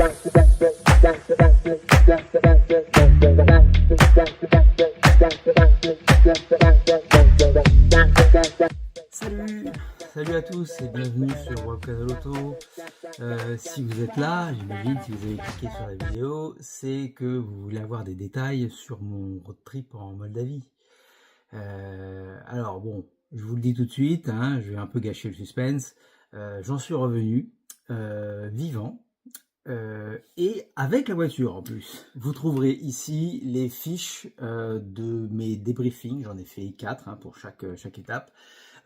Salut à tous et bienvenue sur Webcast Auto. Si vous êtes là, j'imagine, si vous avez cliqué sur la vidéo, c'est que vous voulez avoir des détails sur mon road trip en Moldavie. Alors bon, je vous le dis tout de suite, hein, je vais un peu gâcher le suspense. J'en suis revenu vivant. Et avec la voiture en plus. Vous trouverez ici les fiches de mes débriefings, j'en ai fait 4 pour chaque étape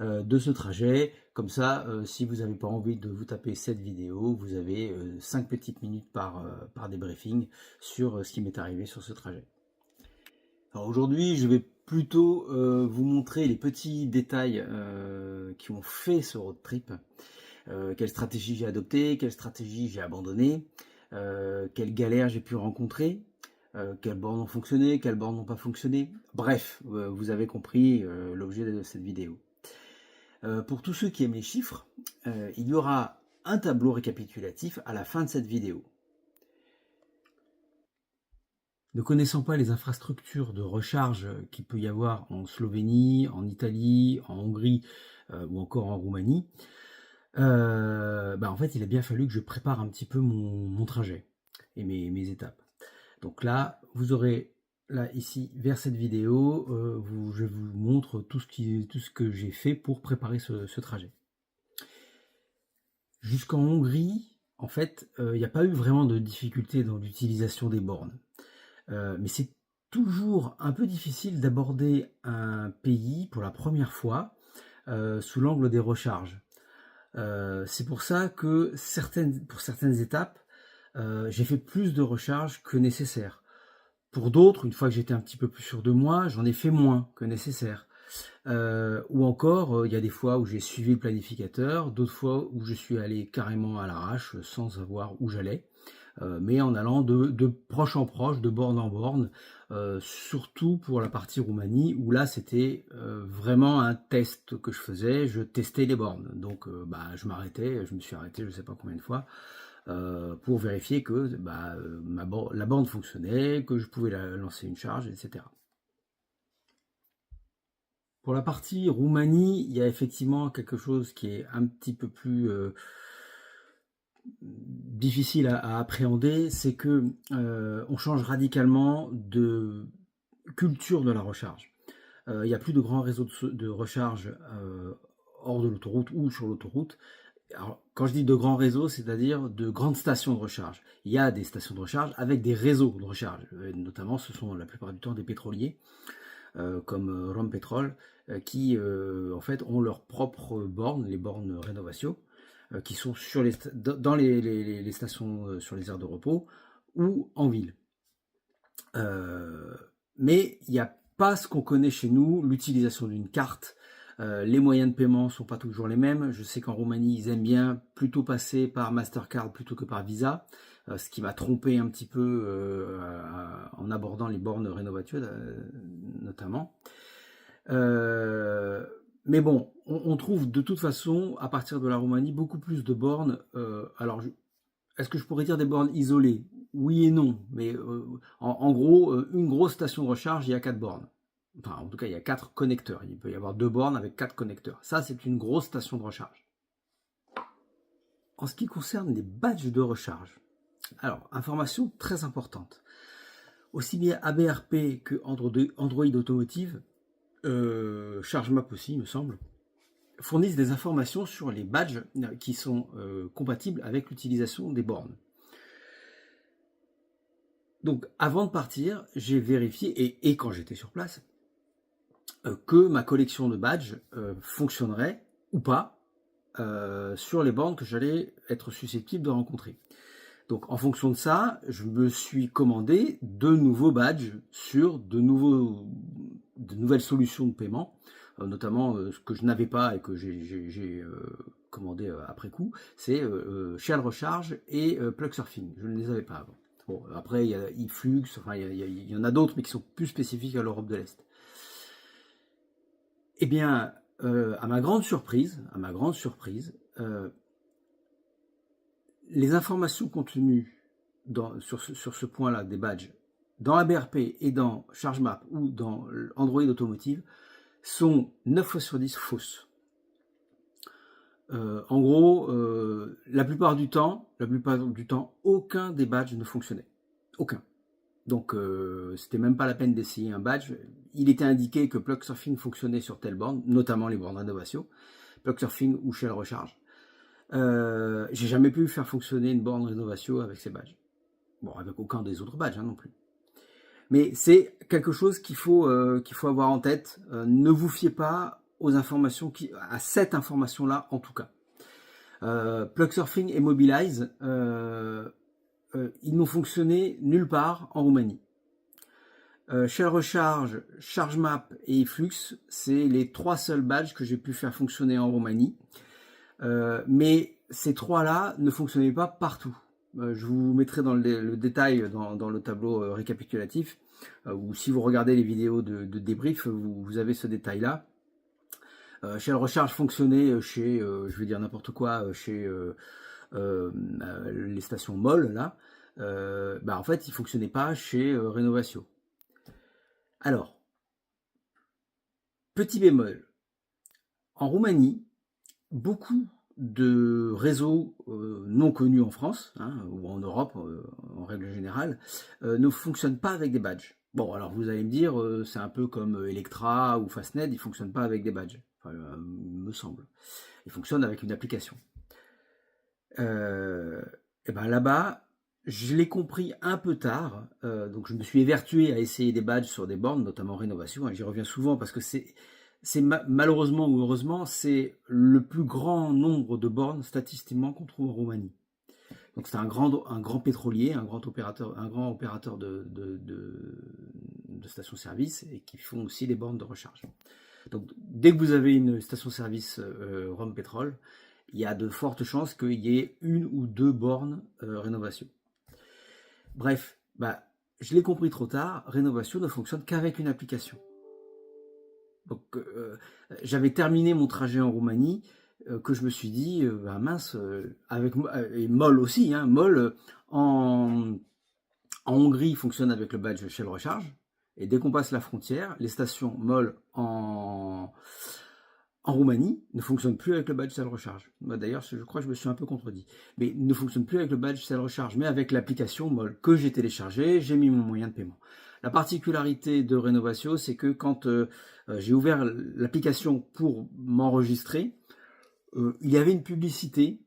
de ce trajet. Comme ça, si vous n'avez pas envie de vous taper cette vidéo, vous avez 5 petites minutes par débriefing sur ce qui m'est arrivé sur ce trajet. Alors aujourd'hui, je vais plutôt vous montrer les petits détails qui ont fait ce road trip. Quelle stratégie j'ai adoptée, quelle stratégie j'ai abandonnée, quelles galères j'ai pu rencontrer, quelles bornes ont fonctionné, quelles bornes n'ont pas fonctionné. Bref, vous avez compris l'objet de cette vidéo. Pour tous ceux qui aiment les chiffres, il y aura un tableau récapitulatif à la fin de cette vidéo. Ne connaissant pas les infrastructures de recharge qu'il peut y avoir en Slovénie, en Italie, en Hongrie ou encore en Roumanie, en fait, il a bien fallu que je prépare un petit peu mon trajet et mes étapes. Donc là, vous aurez, là, ici, vers cette vidéo, je vous montre tout ce que j'ai fait pour préparer ce trajet. Jusqu'en Hongrie, en fait, il n'y a pas eu vraiment de difficulté dans l'utilisation des bornes. Mais c'est toujours un peu difficile d'aborder un pays pour la première fois sous l'angle des recharges. C'est pour ça que pour certaines étapes, j'ai fait plus de recharges que nécessaire. Pour d'autres, une fois que j'étais un petit peu plus sûr de moi, j'en ai fait moins que nécessaire. Ou encore, il y a des fois où j'ai suivi le planificateur, d'autres fois où je suis allé carrément à l'arrache sans savoir où j'allais, mais en allant de proche en proche, de borne en borne, surtout pour la partie Roumanie, où là c'était vraiment un test que je faisais, je testais les bornes. Donc je me suis arrêté je ne sais pas combien de fois, pour vérifier que la borne fonctionnait, que je pouvais lancer une charge, etc. Pour la partie Roumanie, il y a effectivement quelque chose qui est un petit peu plus difficile à appréhender, c'est que on change radicalement de culture de la recharge. Il n'y a plus de grands réseaux de recharge hors de l'autoroute ou sur l'autoroute. Alors, quand je dis de grands réseaux, c'est-à-dire de grandes stations de recharge. Il y a des stations de recharge avec des réseaux de recharge, notamment ce sont la plupart du temps des pétroliers, comme Rompetrol, qui en fait ont leurs propres bornes, les bornes Renovatio, qui sont dans les stations sur les aires de repos ou en ville. Mais il n'y a pas ce qu'on connaît chez nous, l'utilisation d'une carte. Les moyens de paiement ne sont pas toujours les mêmes. Je sais qu'en Roumanie, ils aiment bien plutôt passer par Mastercard plutôt que par Visa, ce qui m'a trompé un petit peu en abordant les bornes Renovatio notamment. Mais bon, on trouve de toute façon, à partir de la Roumanie, beaucoup plus de bornes. Alors, est-ce que je pourrais dire des bornes isolées? Oui et non, mais en gros, une grosse station de recharge, il y a 4 bornes. Enfin, en tout cas, il y a 4 connecteurs. Il peut y avoir 2 bornes avec 4 connecteurs. Ça, c'est une grosse station de recharge. En ce qui concerne les badges de recharge, alors, information très importante. Aussi bien ABRP que Android Automotive, ChargeMap aussi, il me semble, fournissent des informations sur les badges qui sont compatibles avec l'utilisation des bornes. Donc avant de partir, j'ai vérifié, et quand j'étais sur place, que ma collection de badges fonctionnerait ou pas sur les bornes que j'allais être susceptible de rencontrer. Donc en fonction de ça, je me suis commandé de nouveaux badges sur de nouvelles solutions de paiement, notamment ce que je n'avais pas et que j'ai commandé après coup, c'est Shell Recharge et Plug Surfing. Je ne les avais pas avant. Bon, après il y a eFlux, enfin il y en a d'autres mais qui sont plus spécifiques à l'Europe de l'Est. Eh bien, à ma grande surprise, les informations contenues sur ce point-là des badges dans ABRP et dans ChargeMap ou dans Android Automotive sont 9 fois sur 10 fausses. En gros, la plupart du temps, aucun des badges ne fonctionnait. Aucun. Donc, c'était même pas la peine d'essayer un badge. Il était indiqué que Plugsurfing fonctionnait sur telle borne, notamment les bornes Renovation, Plugsurfing ou Shell Recharge. J'ai jamais pu faire fonctionner une borne Renovation avec ces badges. Bon, avec aucun des autres badges non plus. Mais c'est quelque chose qu'il faut avoir en tête. Ne vous fiez pas aux informations à cette information-là en tout cas. Plugsurfing et Mobilize, ils n'ont fonctionné nulle part en Roumanie. Shell Recharge, ChargeMap et Flux, c'est les 3 seuls badges que j'ai pu faire fonctionner en Roumanie. Mais ces 3-là ne fonctionnaient pas partout. Je vous mettrai dans le détail dans le tableau récapitulatif, ou si vous regardez les vidéos de débrief, vous avez ce détail-là. Shell Recharge fonctionnait chez, je vais dire n'importe quoi, chez les stations MOL, là. En fait, il ne fonctionnait pas chez Rénovation. Alors, petit bémol, en Roumanie, beaucoup de réseaux non connus en France ou en Europe en règle générale ne fonctionnent pas avec des badges. Bon, alors vous allez me dire, c'est un peu comme Electra ou Fastnet, ils ne fonctionnent pas avec des badges, me semble. Ils fonctionnent avec une application. Et ben là-bas, je l'ai compris un peu tard, donc je me suis évertué à essayer des badges sur des bornes, notamment Rénovation, j'y reviens souvent parce que c'est malheureusement ou heureusement, c'est le plus grand nombre de bornes statistiquement qu'on trouve en Roumanie. Donc c'est un grand pétrolier, un grand opérateur de stations-service et qui font aussi des bornes de recharge. Donc dès que vous avez une station-service Rome Pétrole, il y a de fortes chances qu'il y ait 1 ou 2 bornes Rénovation. Bref, je l'ai compris trop tard, Rénovation ne fonctionne qu'avec une application. Donc j'avais terminé mon trajet en Roumanie, que je me suis dit, mince, et MOL aussi, MOL en Hongrie fonctionne avec le badge Shell Recharge, et dès qu'on passe la frontière, les stations MOL en Roumanie ne fonctionnent plus avec le badge Shell Recharge. D'ailleurs, je crois que je me suis un peu contredit, mais ne fonctionnent plus avec le badge Shell Recharge, mais avec l'application MOL que j'ai téléchargée, j'ai mis mon moyen de paiement. La particularité de Rénovation, c'est que quand j'ai ouvert l'application pour m'enregistrer, il y avait une publicité,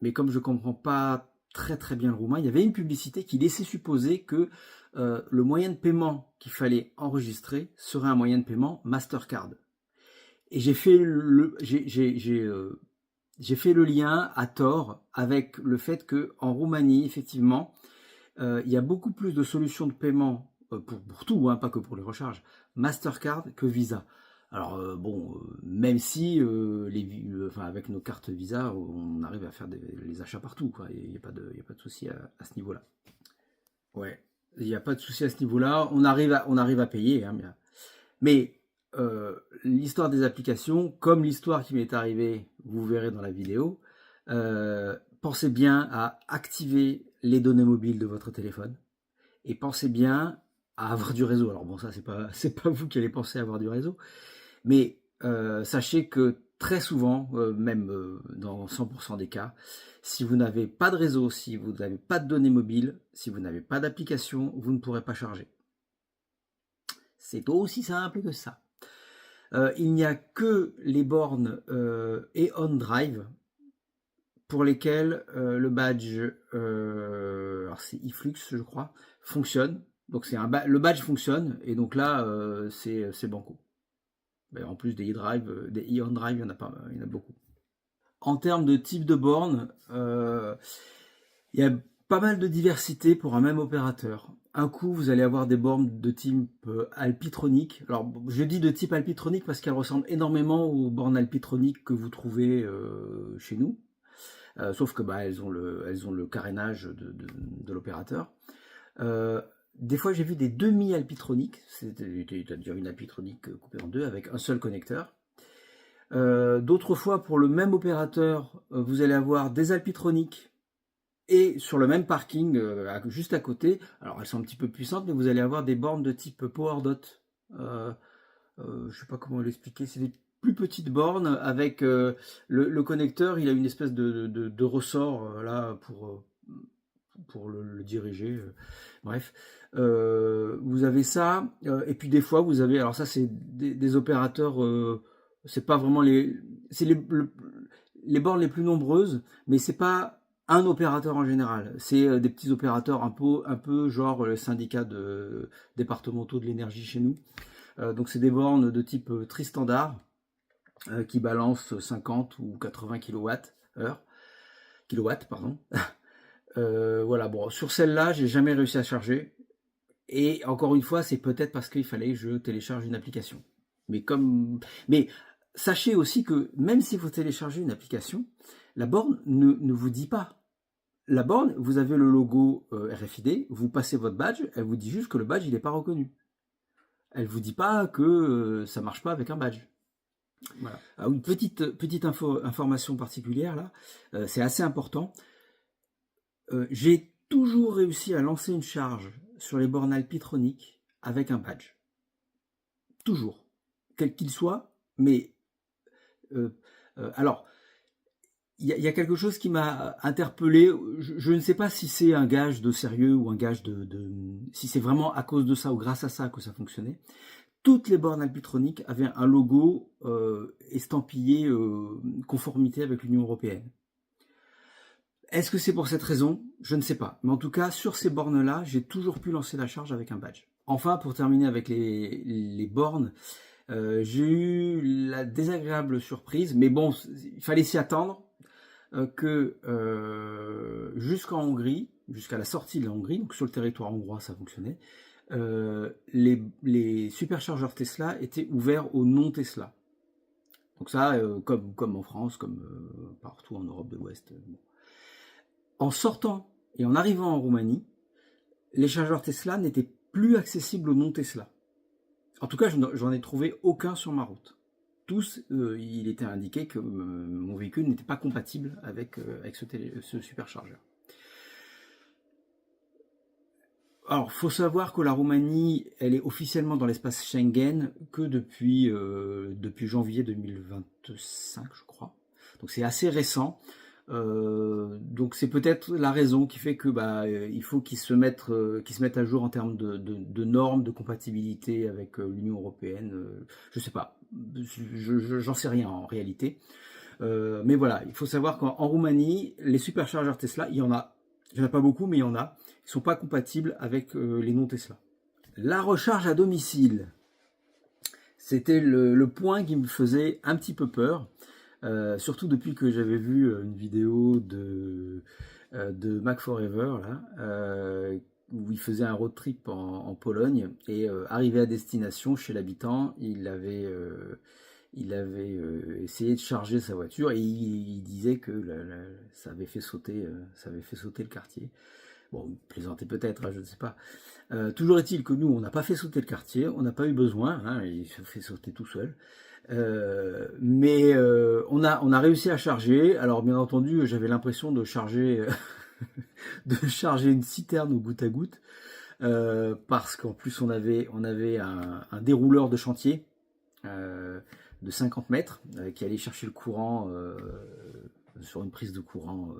mais comme je ne comprends pas très très bien le roumain, il y avait une publicité qui laissait supposer que le moyen de paiement qu'il fallait enregistrer serait un moyen de paiement Mastercard. Et j'ai fait le lien à tort avec le fait qu'en Roumanie, effectivement, il y a beaucoup plus de solutions de paiement pour tout, pas que pour les recharges, Mastercard que Visa. Alors même si avec nos cartes Visa, on arrive à faire les achats partout, quoi. Il n'y a pas de souci à ce niveau-là. Ouais, il n'y a pas de souci à ce niveau-là. On arrive à payer, mais l'histoire des applications, comme l'histoire qui m'est arrivée, vous verrez dans la vidéo, pensez bien à activer les données mobiles de votre téléphone et pensez bien à avoir du réseau. Alors bon, ça c'est pas vous qui allez penser à avoir du réseau, mais sachez que très souvent, même dans 100% des cas, si vous n'avez pas de réseau, si vous n'avez pas de données mobiles, si vous n'avez pas d'application, vous ne pourrez pas charger. C'est aussi simple que ça. Il n'y a que les bornes Eon Drive pour lesquelles le badge, alors c'est eFlux je crois, fonctionne. Donc le badge fonctionne et donc là c'est banco. En plus des e-drive, des Eon Drive, il y en a beaucoup. En termes de type de borne, il y a pas mal de diversité pour un même opérateur. Un coup, vous allez avoir des bornes de type Alpitronic. Alors, je dis de type Alpitronic parce qu'elles ressemblent énormément aux bornes Alpitronic que vous trouvez chez nous. Sauf que elles ont le carénage de l'opérateur. Des fois, j'ai vu des demi-Alpitronic, c'est-à-dire une Alpitronic coupée en deux avec un seul connecteur. D'autres fois, pour le même opérateur, vous allez avoir des Alpitronic Et sur le même parking, juste à côté, alors elles sont un petit peu puissantes, mais vous allez avoir des bornes de type PowerDot. Je sais pas comment l'expliquer, c'est des plus petites bornes avec le connecteur, il a une espèce de ressort là pour le diriger. Bref, vous avez ça, et puis des fois vous avez, alors ça c'est des opérateurs, c'est pas vraiment c'est les bornes les plus nombreuses, mais c'est pas un opérateur en général, c'est des petits opérateurs un peu genre le syndicat départementaux de l'énergie chez nous. Donc c'est des bornes de type tri-standard qui balancent 50 ou 80 kilowatts, pardon. Voilà, bon, sur celle-là, j'ai jamais réussi à charger. Et encore une fois, c'est peut-être parce qu'il fallait que je télécharge une application. Mais sachez aussi que même si vous téléchargez une application, la borne ne vous dit pas. La borne, vous avez le logo RFID, vous passez votre badge, elle vous dit juste que le badge il n'est pas reconnu. Elle vous dit pas que ça marche pas avec un badge. Voilà. Ah oui, petite information particulière là, c'est assez important. J'ai toujours réussi à lancer une charge sur les bornes Alpitronic avec un badge. Toujours. Quel qu'il soit, mais alors, il y a quelque chose qui m'a interpellé. Je ne sais pas si c'est un gage de sérieux ou un gage si c'est vraiment à cause de ça ou grâce à ça que ça fonctionnait. Toutes les bornes Alpitronic avaient un logo estampillé conformité avec l'Union européenne. Est-ce que c'est pour cette raison? Je ne sais pas. Mais en tout cas, sur ces bornes-là, j'ai toujours pu lancer la charge avec un badge. Enfin, pour terminer avec les bornes, j'ai eu la désagréable surprise, mais bon, il fallait s'y attendre, que jusqu'en Hongrie, jusqu'à la sortie de la Hongrie, donc sur le territoire hongrois ça fonctionnait, les superchargeurs Tesla étaient ouverts aux non-Tesla. Donc ça, comme en France, comme partout en Europe de l'Ouest. Bon. En sortant et en arrivant en Roumanie, les chargeurs Tesla n'étaient plus accessibles aux non-Tesla. En tout cas, j'en ai trouvé aucun sur ma route. Tous, il était indiqué que mon véhicule n'était pas compatible avec ce superchargeur. Alors, faut savoir que la Roumanie, elle est officiellement dans l'espace Schengen que depuis janvier 2025, je crois. Donc c'est assez récent. Donc c'est peut-être la raison qui fait que il faut qu'ils se mettent à jour en termes de normes, de compatibilité avec l'Union européenne. Je sais pas, j'en sais rien en réalité. Mais voilà, il faut savoir qu'en Roumanie, les superchargeurs Tesla, il y en a pas beaucoup, mais il y en a, ils sont pas compatibles avec les non Tesla. La recharge à domicile, c'était le point qui me faisait un petit peu peur. Surtout depuis que j'avais vu une vidéo de Mac Forever là, où il faisait un road trip en Pologne et arrivé à destination chez l'habitant, il avait essayé de charger sa voiture et il disait que ça avait fait sauter le quartier. Bon, il plaisantait peut-être, hein, je ne sais pas. Toujours est-il que nous, on n'a pas fait sauter le quartier, on n'a pas eu besoin, hein, il se fait sauter tout seul. Mais on a réussi à charger. Alors bien entendu, j'avais l'impression de charger une citerne au goutte à goutte, parce qu'en plus on avait un dérouleur de chantier de 50 mètres qui allait chercher le courant sur une prise de courant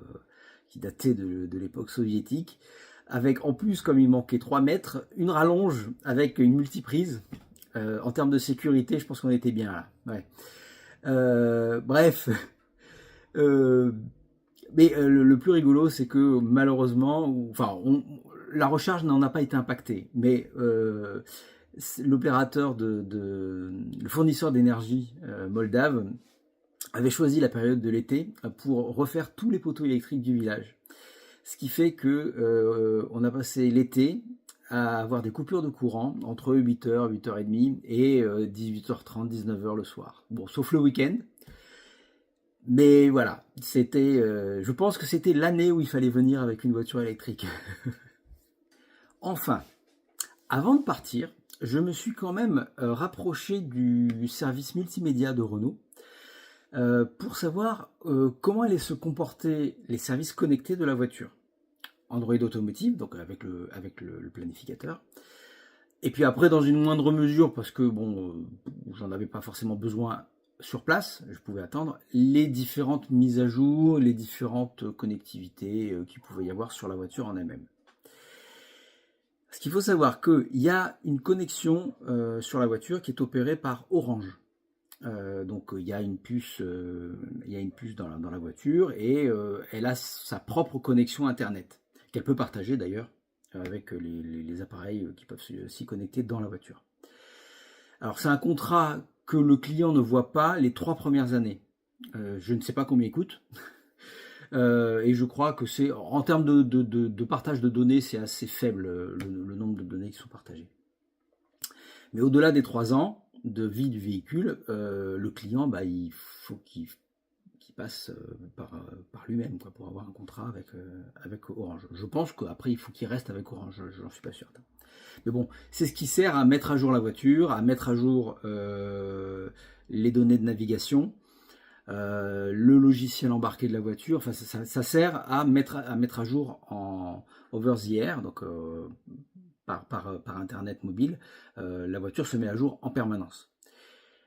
qui datait de l'époque soviétique, avec en plus, comme il manquait 3 mètres, une rallonge avec une multiprise. En termes de sécurité, je pense qu'on était bien là. Ouais. Bref. Mais le plus rigolo, c'est que malheureusement, la recharge n'en a pas été impactée. Mais l'opérateur le fournisseur d'énergie moldave avait choisi la période de l'été pour refaire tous les poteaux électriques du village. Ce qui fait que on a passé l'été à avoir des coupures de courant entre 8h, 8h30 et 18h30, 19h le soir. Bon, sauf le week-end. Mais voilà, je pense que c'était l'année où il fallait venir avec une voiture électrique. Enfin, avant de partir, je me suis quand même rapproché du service multimédia de Renault pour savoir comment allaient se comporter les services connectés de la voiture. Android Automotive, donc avec le planificateur. Et puis après, dans une moindre mesure, parce que bon, j'en avais pas forcément besoin sur place, je pouvais attendre, les différentes mises à jour, les différentes connectivités qu'il pouvait y avoir sur la voiture en elle-même. Ce qu'il faut savoir qu'il y a une connexion sur la voiture qui est opérée par Orange. Donc il y a une puce dans la voiture et elle a sa propre connexion Internet, qu'elle peut partager d'ailleurs avec les appareils qui peuvent s'y connecter dans la voiture. Alors c'est un contrat que le client ne voit pas les 3 premières années. Je ne sais pas combien il coûte. Et je crois que c'est en termes de partage de données, c'est assez faible le nombre de données qui sont partagées. Mais au-delà des 3 ans de vie du véhicule, le client, il faut qu'il passe par lui-même pour avoir un contrat avec Orange. Je pense qu'après, il faut qu'il reste avec Orange, j'en suis pas sûr. Mais bon, c'est ce qui sert à mettre à jour la voiture, à mettre à jour les données de navigation, le logiciel embarqué de la voiture. Enfin, ça sert à mettre à jour en over the air, donc par internet mobile, la voiture se met à jour en permanence.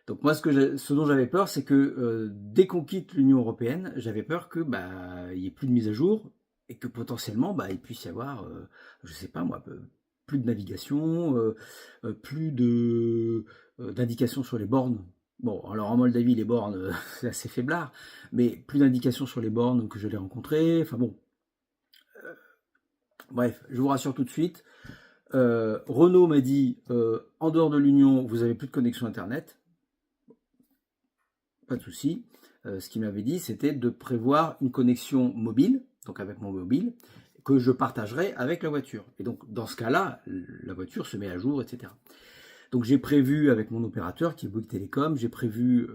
Donc moi, ce dont j'avais peur, c'est que dès qu'on quitte l'Union européenne, j'avais peur que il n'y ait plus de mise à jour et que potentiellement il puisse y avoir, je sais pas moi, plus de navigation, plus d'indications sur les bornes. Bon, alors en Moldavie, les bornes, c'est assez faiblard, mais plus d'indications sur les bornes que je l'ai rencontrées. Enfin bon, bref, je vous rassure tout de suite. Renault m'a dit, en dehors de l'Union, vous n'avez plus de connexion Internet. Pas de souci. Ce qu'il m'avait dit, c'était de prévoir une connexion mobile, donc avec mon mobile, que je partagerai avec la voiture. Et donc, dans ce cas-là, la voiture se met à jour, etc. Donc, j'ai prévu avec mon opérateur, qui est Bouygues Télécom, j'ai prévu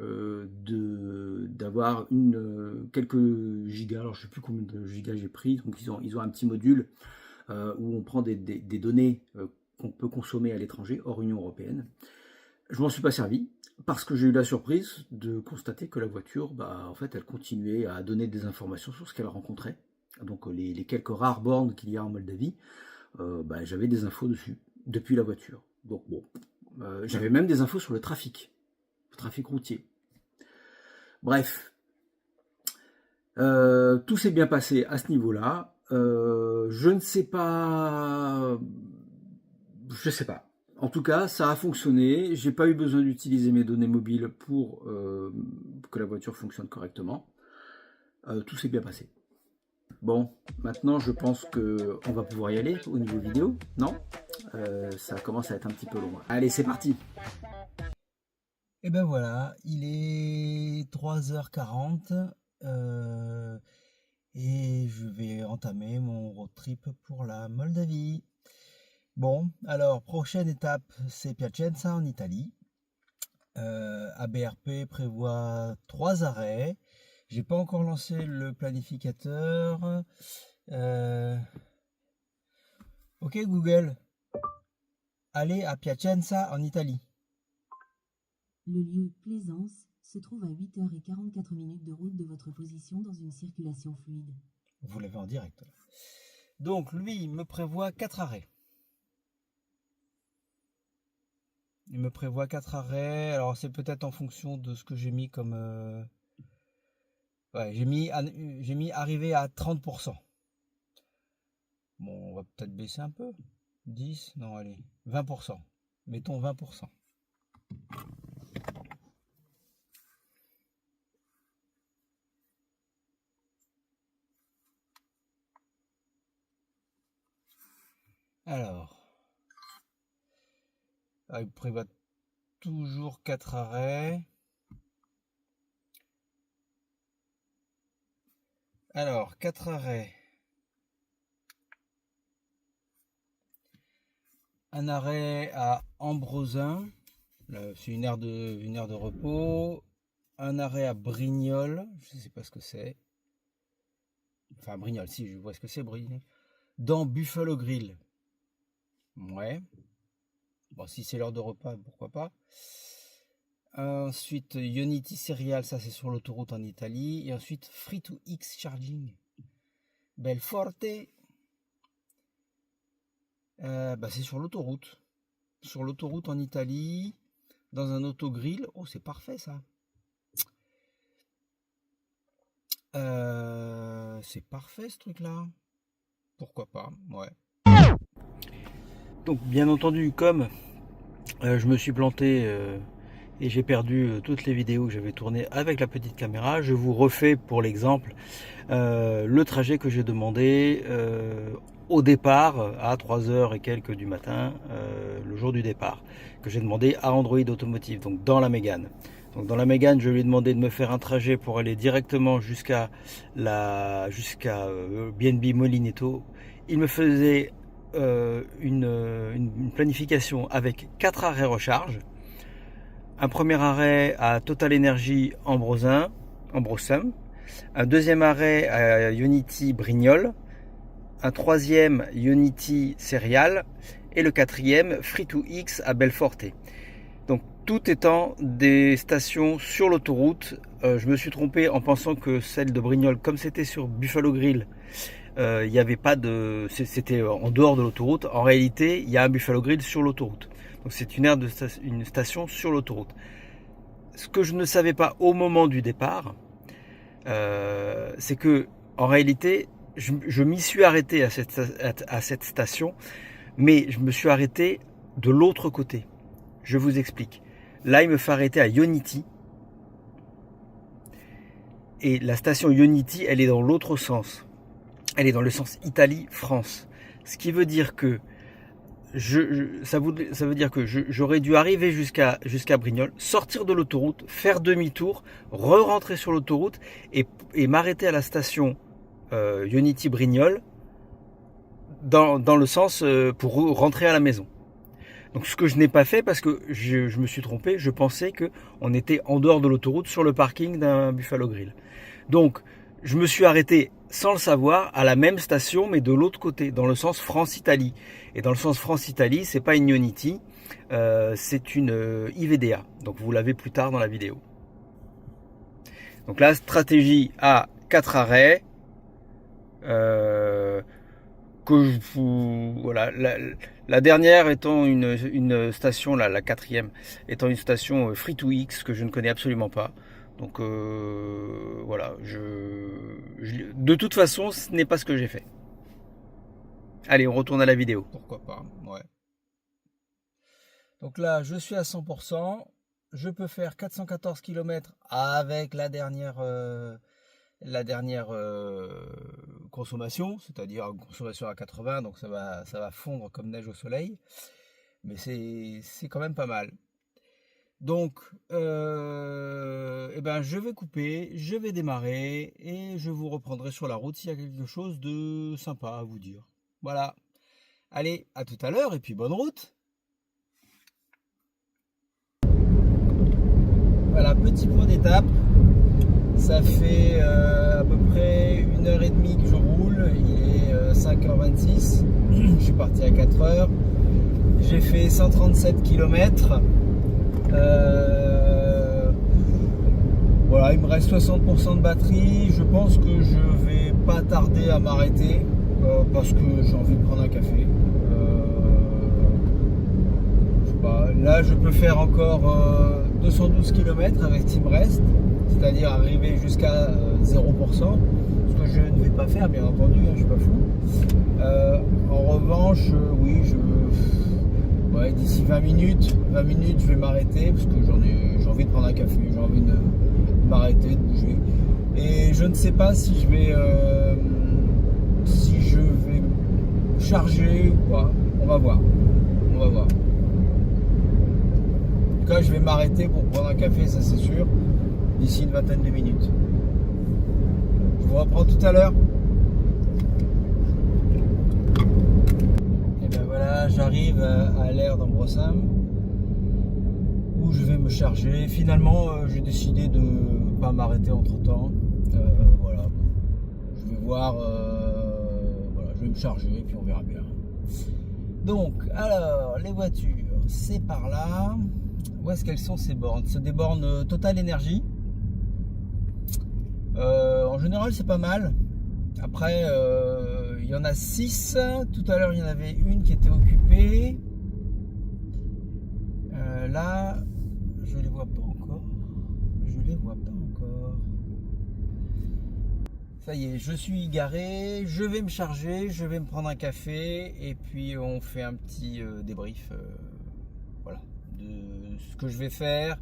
d'avoir quelques gigas. Alors, je ne sais plus combien de gigas j'ai pris. Donc, ils ont un petit module où on prend des données qu'on peut consommer à l'étranger, hors Union européenne. Je m'en suis pas servi parce que j'ai eu la surprise de constater que la voiture, en fait, elle continuait à donner des informations sur ce qu'elle rencontrait. Donc les quelques rares bornes qu'il y a en Moldavie, j'avais des infos dessus depuis la voiture. Donc bon, j'avais même des infos sur le trafic routier. Bref, tout s'est bien passé à ce niveau-là. Je ne sais pas. En tout cas, ça a fonctionné. J'ai pas eu besoin d'utiliser mes données mobiles pour que la voiture fonctionne correctement. Tout s'est bien passé. Bon, maintenant je pense qu'on va pouvoir y aller au niveau vidéo, non? Ça commence à être un petit peu long. Allez, c'est parti. Et ben voilà, il est 3h40 et je vais entamer mon road trip pour la Moldavie. Bon, alors prochaine étape, c'est Piacenza en Italie. ABRP prévoit 3 arrêts. J'ai pas encore lancé le planificateur. Ok Google, allez à Piacenza en Italie. Le lieu Plaisance se trouve à 8h44 de route de votre position dans une circulation fluide. Vous l'avez en direct. Donc lui, il me prévoit 4 arrêts. Il me prévoit 4 arrêts. Alors c'est peut-être en fonction de ce que j'ai mis comme... Ouais, j'ai mis arrivé à 30%. Bon, on va peut-être baisser un peu. 10, non allez, 20%. Mettons 20%. Alors, il prévoit toujours 4 arrêts. Alors, 4 arrêts. Un arrêt à Ambrosin, c'est une aire de repos. Un arrêt à Brignoles, je ne sais pas ce que c'est. Enfin, Brignoles, si, je vois ce que c'est, Brignoles. Dans Buffalo Grill. Ouais. Bon, si c'est l'heure de repas, pourquoi pas. Ensuite, Unity Cereal, ça c'est sur l'autoroute en Italie. Et ensuite, Free2X Charging. Belforte. Bah, c'est sur l'autoroute. Sur l'autoroute en Italie, dans un autogrill. Oh, c'est parfait ça. C'est parfait ce truc-là. Pourquoi pas, ouais. Donc bien entendu, comme je me suis planté et j'ai perdu toutes les vidéos que j'avais tournées avec la petite caméra, je vous refais pour l'exemple le trajet que j'ai demandé au départ à 3h et quelques du matin, le jour du départ, que j'ai demandé à Android Automotive, donc dans la Mégane. Donc dans la Mégane, je lui ai demandé de me faire un trajet pour aller directement jusqu'à BNB Molinetto. Il me faisait une planification avec 4 arrêts recharge. Un premier arrêt à Total Energy en Brossum, un deuxième arrêt à Unity Brignoles, un troisième Unity Céréales et le quatrième Free2X à Belforte. Donc tout étant des stations sur l'autoroute. Je me suis trompé en pensant que celle de Brignoles, comme c'était sur Buffalo Grill, il n'y avait pas de, c'était en dehors de l'autoroute. En réalité, il y a un Buffalo Grill sur l'autoroute. Donc c'est une station sur l'autoroute. Ce que je ne savais pas au moment du départ, c'est que en réalité, je m'y suis arrêté à cette station, mais je me suis arrêté de l'autre côté. Je vous explique. Là, il me fait arrêter à Unity. Et la station Unity, elle est dans l'autre sens. Elle est dans le sens Italie-France. Ce qui veut dire que ça veut dire que j'aurais dû arriver jusqu'à Brignoles, sortir de l'autoroute, faire demi-tour, re-rentrer sur l'autoroute et m'arrêter à la station Unity Brignoles dans le sens pour rentrer à la maison. Donc ce que je n'ai pas fait parce que je me suis trompé, je pensais qu'on était en dehors de l'autoroute sur le parking d'un Buffalo Grill. Donc je me suis arrêté sans le savoir à la même station mais de l'autre côté, dans le sens France-Italie. Et dans le sens France-Italie, c'est pas une Unity, c'est une IVDA. Donc vous l'avez plus tard dans la vidéo. Donc la stratégie à 4 arrêts. Voilà, la dernière étant une station, la quatrième étant une station Free2X que je ne connais absolument pas. Donc voilà, de toute façon, ce n'est pas ce que j'ai fait. Allez, on retourne à la vidéo. Pourquoi pas, ouais. Donc là, je suis à 100%. Je peux faire 414 km avec la dernière consommation, c'est-à-dire une consommation à 80, donc ça va fondre comme neige au soleil, mais c'est quand même pas mal. Donc je vais couper, je vais démarrer et je vous reprendrai sur la route s'il y a quelque chose de sympa à vous dire. Voilà, allez, à tout à l'heure et puis bonne route. Voilà, petit point d'étape. Ça fait à peu près 1h30 que je roule, il est 5h26, je suis parti à 4h, j'ai fait 137 km, voilà, il me reste 60% de batterie, je pense que je vais pas tarder à m'arrêter parce que j'ai envie de prendre un café. Je sais pas, là je peux faire encore 212 km avec ce qui me reste, c'est-à-dire arriver jusqu'à 0%, ce que je ne vais pas faire bien entendu, je suis pas fou. En revanche, oui, d'ici 20 minutes, je vais m'arrêter parce que j'ai envie de prendre un café, j'ai envie de m'arrêter, de bouger. Et je ne sais pas si je vais charger ou pas. On va voir. En tout cas, je vais m'arrêter pour prendre un café, ça c'est sûr, d'ici une vingtaine de minutes. Je vous reprends tout à l'heure. Et ben voilà, j'arrive à l'aire d'Ambrosum où je vais me charger. Finalement, j'ai décidé de ne pas m'arrêter entre temps. Voilà, je vais voir. Voilà, je vais me charger et puis on verra bien. Donc, alors, les voitures, c'est par là. Où est-ce qu'elles sont ces bornes? C'est des bornes Total Energy. En général, c'est pas mal. Après, il y en a 6. Tout à l'heure, il y en avait une qui était occupée. Là, je les vois pas encore. Je les vois pas encore. Ça y est, je suis garé. Je vais me charger. Je vais me prendre un café. Et puis, on fait un petit débrief. Voilà. De ce que je vais faire.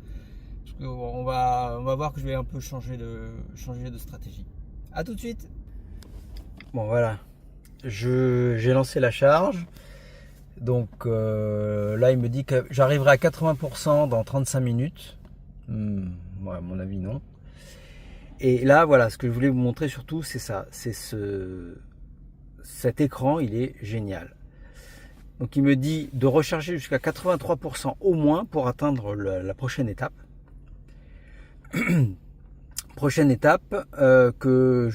Parce qu'on va voir que je vais un peu changer de stratégie. A tout de suite. Bon, voilà. J'ai lancé la charge. Donc là, il me dit que j'arriverai à 80% dans 35 minutes. Ouais, à mon avis, non. Et là, voilà, ce que je voulais vous montrer surtout, c'est ça. C'est cet écran, il est génial. Donc il me dit de recharger jusqu'à 83% au moins pour atteindre la prochaine étape. Prochaine étape que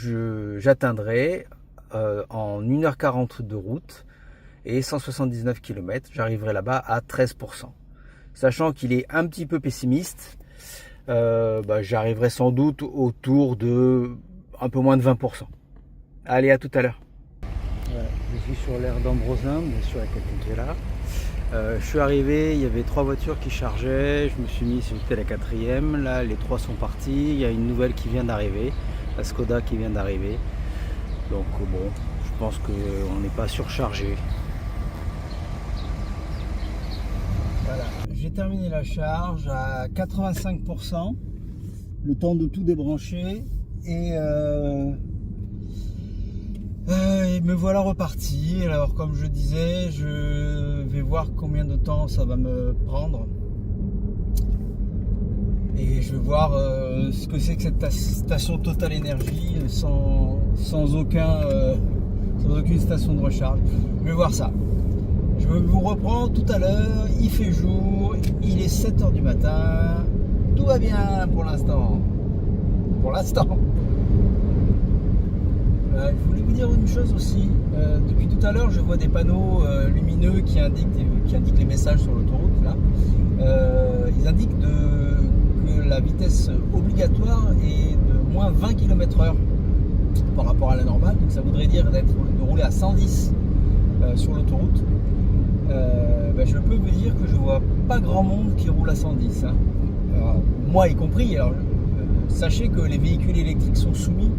j'atteindrai en 1h40 de route et 179 km, j'arriverai là-bas à 13%. Sachant qu'il est un petit peu pessimiste, j'arriverai sans doute autour de un peu moins de 20%. Allez, à tout à l'heure. Voilà, je suis sur l'aire d'Ambrosin, bien sûr, il y a quelqu'un qui est là. Je suis arrivé, il y avait 3 voitures qui chargeaient, je me suis mis, c'était la 4e, là les 3 sont partis, il y a une nouvelle qui vient d'arriver, la Skoda qui vient d'arriver. Donc bon, je pense qu'on n'est pas surchargé. Voilà, j'ai terminé la charge à 85%, le temps de tout débrancher et me voilà reparti. Alors comme je disais, je vais voir combien de temps ça va me prendre et je vais voir ce que c'est que cette station Total Énergie sans aucune station de recharge. Je vais voir ça. Je vous reprends tout à l'heure, il fait jour, il est 7h du matin, tout va bien pour l'instant. Pour l'instant. Je voulais vous dire une chose aussi, depuis tout à l'heure je vois des panneaux lumineux qui indiquent les messages sur l'autoroute. Là. Ils indiquent que la vitesse obligatoire est de moins 20 km/h par rapport à la normale, donc ça voudrait dire de rouler à 110 sur l'autoroute. Je peux vous dire que je vois pas grand monde qui roule à 110. Hein. Alors, moi y compris. Alors, sachez que les véhicules électriques sont soumis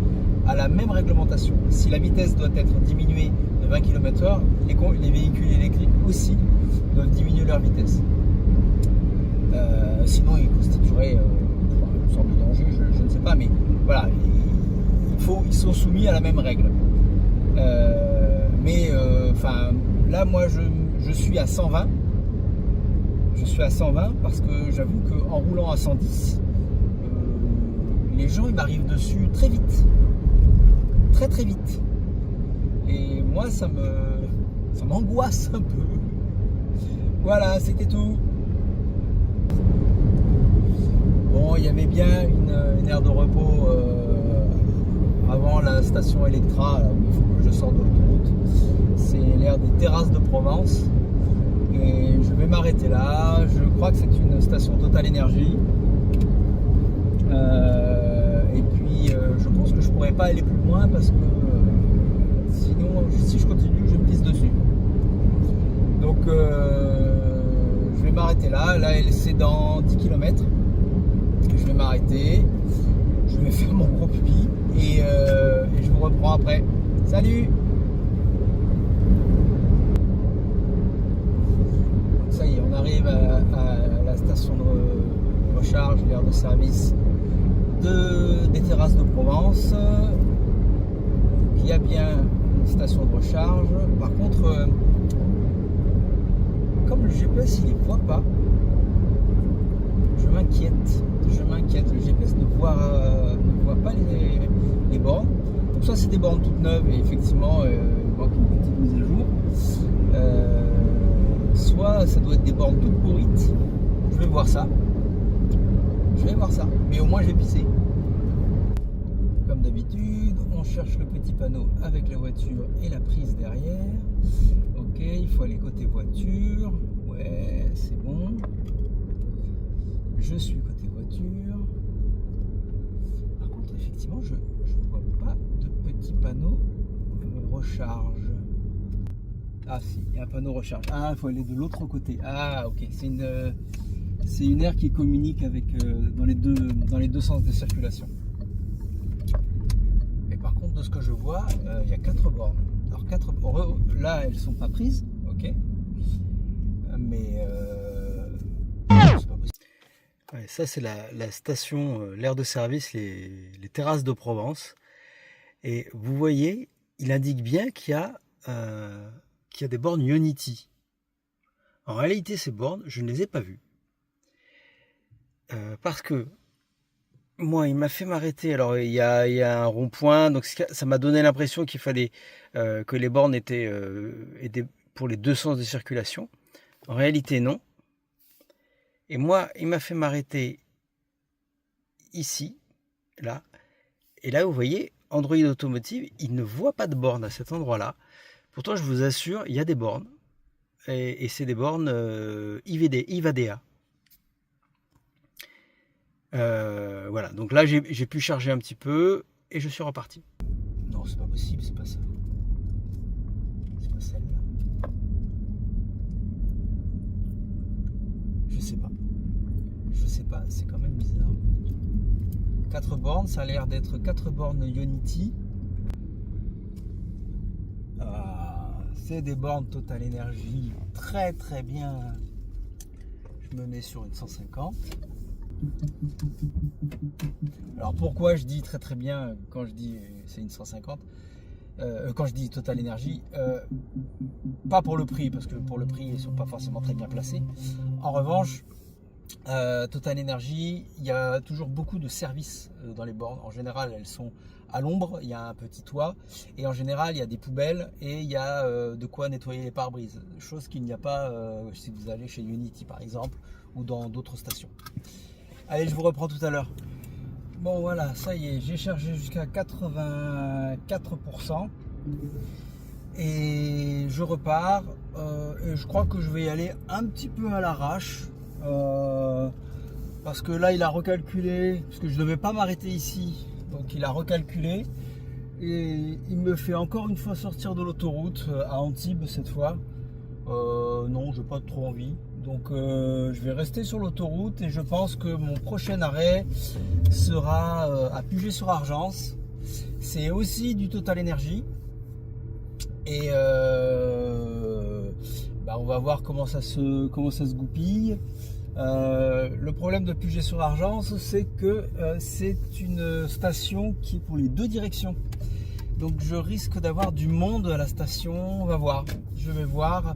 à la même réglementation. Si la vitesse doit être diminuée de 20 km/h, les véhicules électriques aussi doivent diminuer leur vitesse. Sinon, ils constitueraient une sorte de danger, je ne sais pas, mais voilà, ils sont soumis à la même règle. Là, moi, je suis à 120. Je suis à 120 parce que j'avoue qu'en roulant à 110, les gens ils m'arrivent dessus très vite. Très très vite. Et moi ça m'angoisse un peu. Voilà, c'était tout. Bon, il y avait bien une aire de repos avant la station Electra, là où il faut que je sorte de l'autoroute. C'est l'aire des Terrasses de Provence. Et je vais m'arrêter là. Je crois que c'est une station Total Énergie. Et puis je pense que je pourrais pas aller plus loin parce que sinon si je continue je me pisse dessus. Donc je vais m'arrêter là. Là c'est dans 10 km. Je vais m'arrêter. Je vais faire mon gros pipi et je vous reprends après. Salut! Ça y est, on arrive à la station de recharge, l'aire de service des Terrasses de Provence. Il y a bien une station de recharge. Par contre, comme le GPS il ne voit pas, je m'inquiète. Le GPS ne voit pas les bornes. Donc soit c'est des bornes toutes neuves et effectivement il manque une petite mise à jour. Soit ça doit être des bornes toutes pourrites. Je vais voir ça. Mais au moins j'ai pissé. Comme d'habitude, on cherche le petit panneau avec la voiture et la prise derrière. Ok, il faut aller côté voiture. Ouais, c'est bon. Je suis côté voiture. Par contre, effectivement, je ne vois pas de petit panneau recharge. Ah si, il y a un panneau recharge. Ah, il faut aller de l'autre côté. Ah ok, c'est une aire qui communique avec dans les deux sens de circulation. Et par contre, de ce que je vois, il y a 4 bornes. Alors là, elles sont pas prises, ok. Mais c'est pas possible. Ouais, ça c'est la station, l'aire de service, les terrasses de Provence. Et vous voyez, il indique bien qu'il y a des bornes Ionity. En réalité, ces bornes, je ne les ai pas vues. Parce que moi, il m'a fait m'arrêter. Alors, il y a un rond-point, donc ça m'a donné l'impression qu'il fallait que les bornes étaient pour les deux sens de circulation. En réalité, non. Et moi, il m'a fait m'arrêter ici, là. Et là, vous voyez, Android Automotive, il ne voit pas de borne à cet endroit-là. Pourtant, je vous assure, il y a des bornes. Et c'est des bornes IVDA. Voilà, donc là, j'ai pu charger un petit peu et je suis reparti. Non, c'est pas possible, c'est pas ça. C'est pas celle-là. Je sais pas, c'est quand même bizarre. 4 bornes, ça a l'air d'être 4 bornes Ionity. C'est des bornes Total Energy très très bien. Je me mets sur une 150. Alors pourquoi je dis très très bien quand je dis c'est une 150, quand je dis Total Energy, pas pour le prix, parce que pour le prix ils sont pas forcément très bien placés. En revanche, Total Energy, il y a toujours beaucoup de services dans les bornes. En général, elles sont à l'ombre, il y a un petit toit, et en général, il y a des poubelles et il y a de quoi nettoyer les pare-brises. Chose qu'il n'y a pas si vous allez chez Ionity par exemple, ou dans d'autres stations. Allez, je vous reprends tout à l'heure. Bon voilà, ça y est, j'ai chargé jusqu'à 84%. Et je repars. Et je crois que je vais y aller un petit peu à l'arrache. Parce que là il a recalculé, parce que je ne devais pas m'arrêter ici, donc il a recalculé et il me fait encore une fois sortir de l'autoroute à Antibes cette fois. Non, j'ai pas trop envie, donc je vais rester sur l'autoroute et je pense que mon prochain arrêt sera à Puget-sur-Argence. C'est aussi du Total Energy et on va voir comment ça se goupille. Le problème de Puget-sur-Argence, c'est que c'est une station qui est pour les deux directions. Donc je risque d'avoir du monde à la station. On va voir. Je vais voir.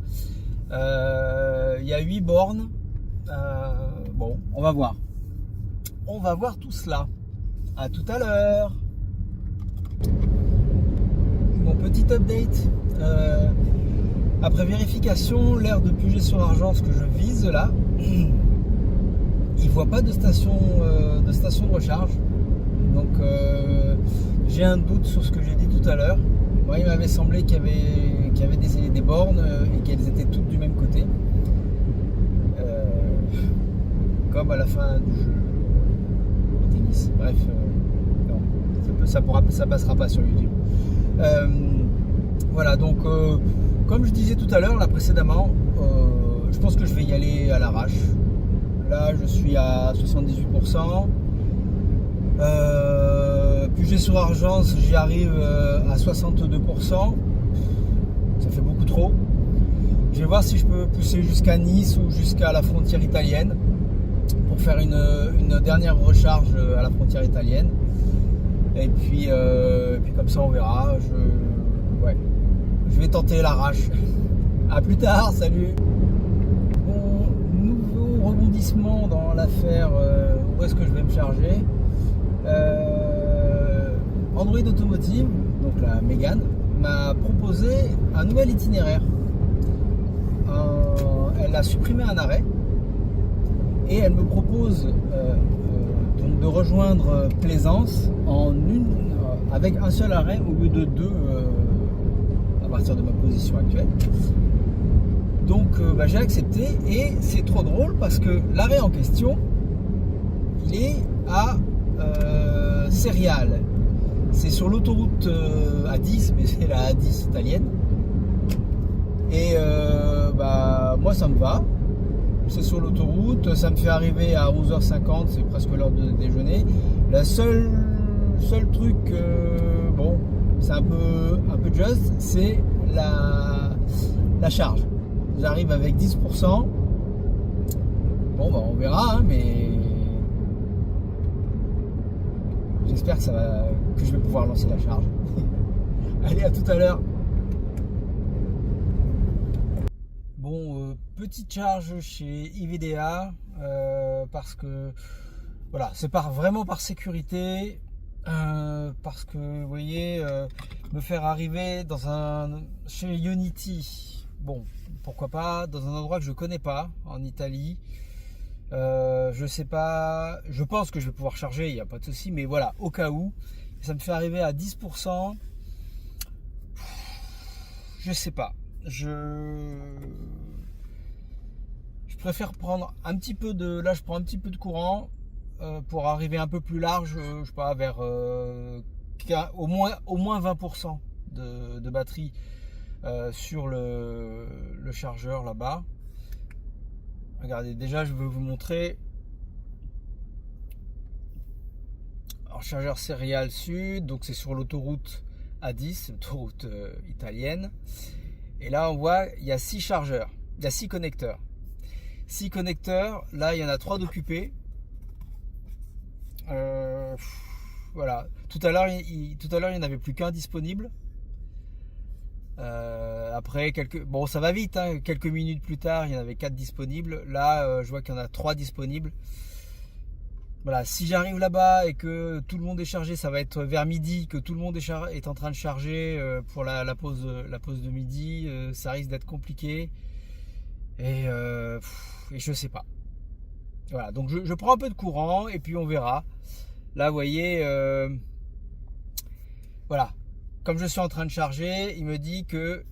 Il y a 8 bornes. Bon, on va voir. On va voir tout cela. À tout à l'heure. Bon, petit update. Après vérification, l'aire de Puget-sur-Argence que je vise là, il voit pas de station de recharge. Donc j'ai un doute sur ce que j'ai dit tout à l'heure. Moi, il m'avait semblé qu'il y avait des bornes et qu'elles étaient toutes du même côté. Comme à la fin du jeu au tennis. Bref, non, ça passera pas sur YouTube. Voilà, donc comme je disais tout à l'heure, là précédemment, je pense que je vais y aller à l'arrache. Là, je suis à 78%. Puget-sur-Argence, j'y arrive à 62%. Ça fait beaucoup trop. Je vais voir si je peux pousser jusqu'à Nice ou jusqu'à la frontière italienne pour faire une dernière recharge à la frontière italienne. Et puis comme ça, on verra. Je vais tenter l'arrache. A plus tard, salut. Bon, nouveau rebondissement dans l'affaire où est-ce que je vais me charger. Android Automotive, donc la Mégane, m'a proposé un nouvel itinéraire. Elle a supprimé un arrêt et elle me propose donc de rejoindre Plaisance avec un seul arrêt au lieu de 2 à partir de ma position actuelle. Donc j'ai accepté et c'est trop drôle parce que l'arrêt en question, il est à Cérial. c'est sur l'autoroute A10, mais c'est la A10 italienne. Et moi ça me va. C'est sur l'autoroute, ça me fait arriver à 11h50, c'est presque l'heure de déjeuner. La seul truc, c'est un peu juste, c'est la charge. J'arrive avec 10%. On verra, mais j'espère que je vais pouvoir lancer la charge. Allez, à tout à l'heure. Petite charge chez IVDA parce que voilà, c'est vraiment par sécurité, parce que vous voyez, me faire arriver chez Ionity, pourquoi pas, dans un endroit que je connais pas en Italie. Je sais pas, je pense que je vais pouvoir charger, il n'y a pas de souci, mais voilà, au cas où, ça me fait arriver à 10%. Je sais pas, je préfère prendre un petit peu là je prends un petit peu de courant pour arriver un peu plus large, je sais pas, vers au moins 20% de batterie sur le chargeur là-bas. Regardez, déjà je vais vous montrer. Alors, chargeur Serial Sud, donc c'est sur l'autoroute A10, l'autoroute italienne. Et là on voit, il y a 6 chargeurs, il y a 6 connecteurs. 6 connecteurs, là il y en a 3 d'occupés. Voilà. Tout à l'heure il n'y en avait plus qu'un disponible. Après ça va vite, hein. Quelques minutes plus tard il y en avait 4 disponibles. Là je vois qu'il y en a 3 disponibles. Voilà, si j'arrive là-bas et que tout le monde est chargé, ça va être vers midi que tout le monde est en train de charger pour la pause de midi. Ça risque d'être compliqué. Et je sais pas. Voilà, donc je prends un peu de courant et puis on verra. Là, vous voyez, voilà, comme je suis en train de charger, il me dit que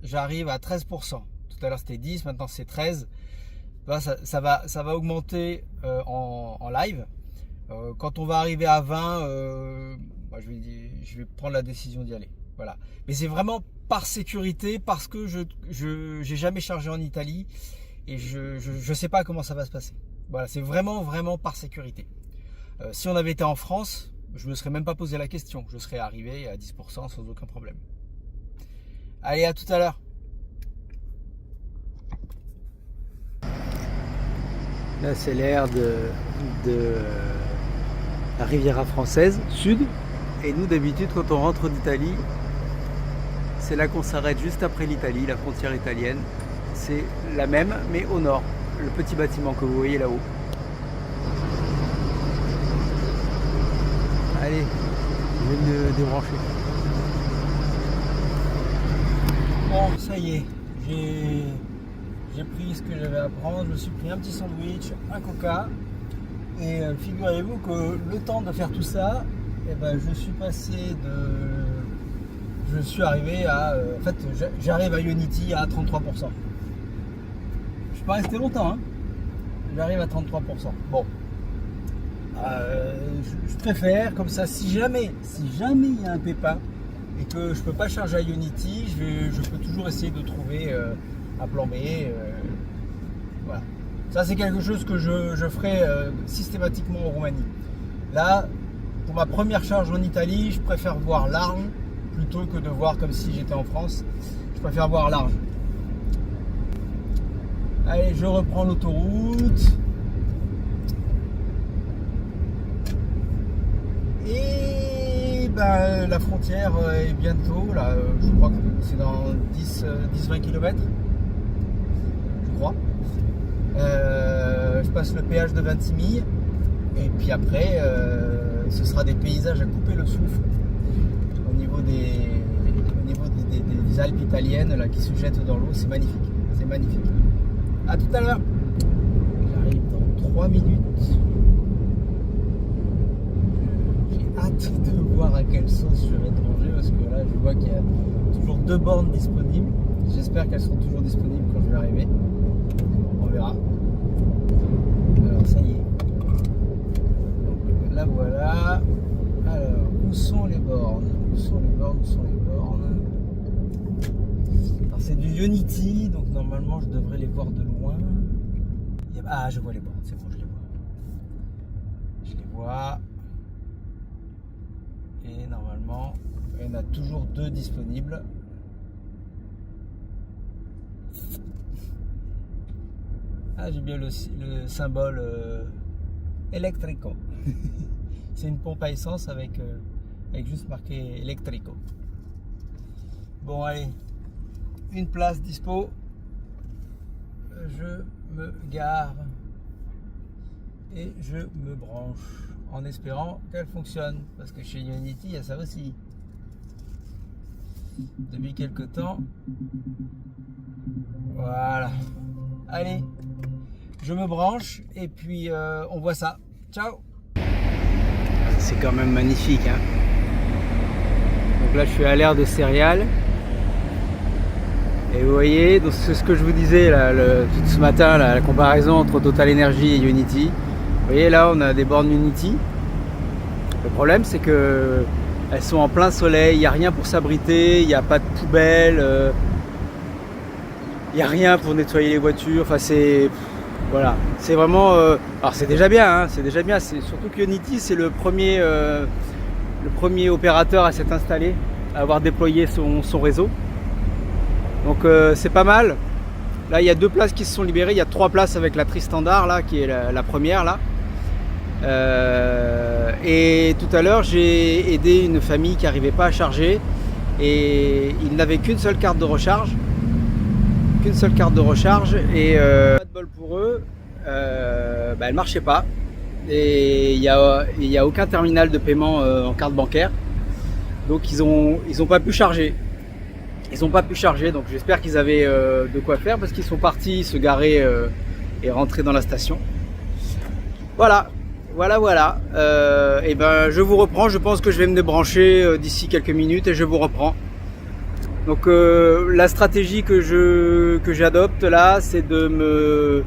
j'arrive à 13%. Tout à l'heure c'était 10, maintenant c'est 13. Là, ça va augmenter en live. Quand on va arriver à 20, je vais prendre la décision d'y aller. Voilà. Mais c'est vraiment par sécurité, parce que je n'ai jamais chargé en Italie et je sais pas comment ça va se passer. Voilà, c'est vraiment par sécurité. Si on avait été en France, je me serais même pas posé la question. Je serais arrivé à 10% sans aucun problème. Allez, à tout à l'heure. Là, c'est l'air de la Riviera française, sud. Et nous, d'habitude, quand on rentre d'Italie, c'est là qu'on s'arrête juste après l'Italie, la frontière italienne. C'est la même, mais au nord. Le petit bâtiment que vous voyez là-haut. Allez, je vais me débrancher. Bon, ça y est, j'ai pris ce que j'avais à prendre. Je me suis pris un petit sandwich, un coca. Et figurez-vous que le temps de faire tout ça, je suis arrivé à... en fait, j'arrive à Ionity à 33%. Je ne suis pas resté longtemps, hein. J'arrive à 33%. Bon. Je préfère, comme ça, si jamais il y a un pépin et que je peux pas charger à Ionity, je peux toujours essayer de trouver un plan B. Voilà. Ça, c'est quelque chose que je ferai systématiquement en Roumanie. Là, pour ma première charge en Italie, je préfère voir large plutôt que de voir comme si j'étais en France. Je préfère voir large. Allez, je reprends l'autoroute. Et la frontière est bientôt, là, je crois que c'est dans 10-20 km. Je crois. Je passe le péage de Ventimille. Et puis après, ce sera des paysages à couper le souffle. Au niveau des Alpes italiennes là, qui se jettent dans l'eau, c'est magnifique. C'est magnifique. A tout à l'heure. J'arrive dans 3 minutes. J'ai hâte de voir à quelle sauce je vais être mangé, parce que là je vois qu'il y a toujours 2 bornes disponibles. J'espère qu'elles seront toujours disponibles quand je vais arriver. On verra. Alors ça y est. Donc là voilà. Alors, où sont les bornes? Où sont les bornes? Où sont les bornes? Alors c'est du Ionity, donc normalement je devrais les voir de loin. Ah, je vois les bornes, c'est bon, je les vois. Je les vois. Et normalement, il y en a toujours 2 disponibles. Ah, j'ai bien le symbole Electrico. C'est une pompe à essence avec juste marqué Electrico. Bon, allez, une place dispo. Je me gare et je me branche en espérant qu'elle fonctionne, parce que chez Ionity il y a ça aussi depuis quelques temps. Voilà, allez, je me branche et puis on voit ça. Ciao. C'est quand même magnifique, hein. Donc là je suis à l'ère de céréales. Et vous voyez, c'est ce que je vous disais là, tout ce matin, là, la comparaison entre Total Energy et Ionity. Vous voyez là, on a des bornes Ionity. Le problème, c'est que elles sont en plein soleil, il n'y a rien pour s'abriter, il n'y a pas de poubelle, il n'y a rien pour nettoyer les voitures. Enfin, voilà, c'est vraiment. Alors c'est déjà bien, hein, c'est déjà bien. C'est surtout que Ionity, c'est le premier opérateur à s'être installé, à avoir déployé son réseau. Donc c'est pas mal. Là il y a 2 places qui se sont libérées. Il y a 3 places avec la tri standard là, qui est la première là. Et tout à l'heure j'ai aidé une famille qui n'arrivait pas à charger et ils n'avaient qu'une seule carte de recharge. Et pas de bol pour eux, elle marchait pas. Et il y a aucun terminal de paiement en carte bancaire. Donc ils ont pas pu charger. Donc j'espère qu'ils avaient de quoi faire, parce qu'ils sont partis se garer et rentrer dans la station. Voilà. Et ben je vous reprends. Je pense que je vais me débrancher d'ici quelques minutes et je vous reprends. Donc la stratégie que j'adopte là, c'est de